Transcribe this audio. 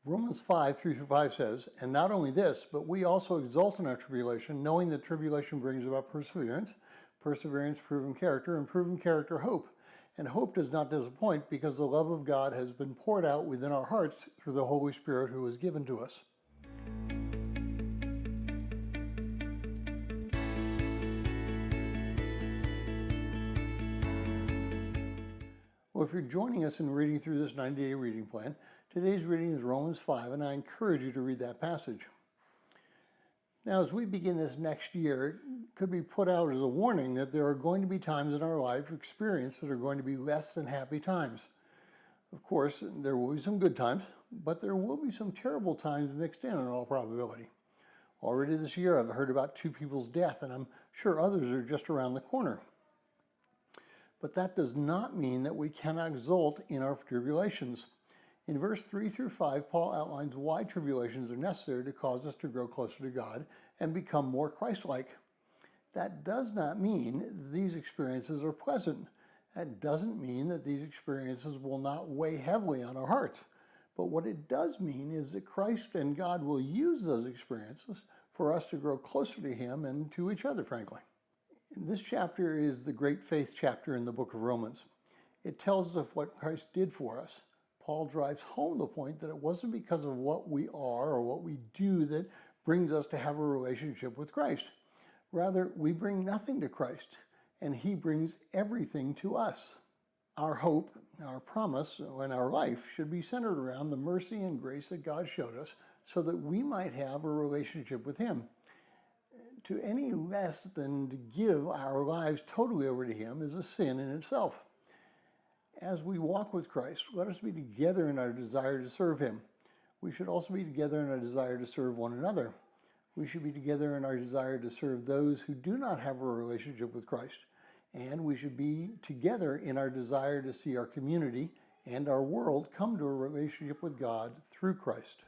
Romans 5:3-5 says, "And not only this, but we also exult in our tribulation, knowing that tribulation brings about perseverance, perseverance proven character, and proven character hope. And hope does not disappoint, because the love of God has been poured out within our hearts through the Holy Spirit who was given to us." Well, if you're joining us in reading through this 90-day reading plan, today's reading is Romans 5, and I encourage you to read that passage. Now, as we begin this next year, it could be put out as a warning that there are going to be times in our life experience that are going to be less than happy times. Of course, there will be some good times, but there will be some terrible times mixed in all probability. Already this year, I've heard about 2 people's death, and I'm sure others are just around the corner. But that does not mean that we cannot exult in our tribulations. In verse 3-5, Paul outlines why tribulations are necessary to cause us to grow closer to God and become more Christ-like. That does not mean these experiences are pleasant. That doesn't mean that these experiences will not weigh heavily on our hearts. But what it does mean is that Christ and God will use those experiences for us to grow closer to Him and to each other, frankly. This chapter is the great faith chapter in the book of Romans. It tells us of what Christ did for us. Paul drives home the point that it wasn't because of what we are or what we do that brings us to have a relationship with Christ. Rather, we bring nothing to Christ, and He brings everything to us. Our hope, our promise, and our life should be centered around the mercy and grace that God showed us so that we might have a relationship with Him. To any less than to give our lives totally over to Him is a sin in itself. As we walk with Christ, let us be together in our desire to serve Him. We should also be together in our desire to serve one another. We should be together in our desire to serve those who do not have a relationship with Christ. And we should be together in our desire to see our community and our world come to a relationship with God through Christ.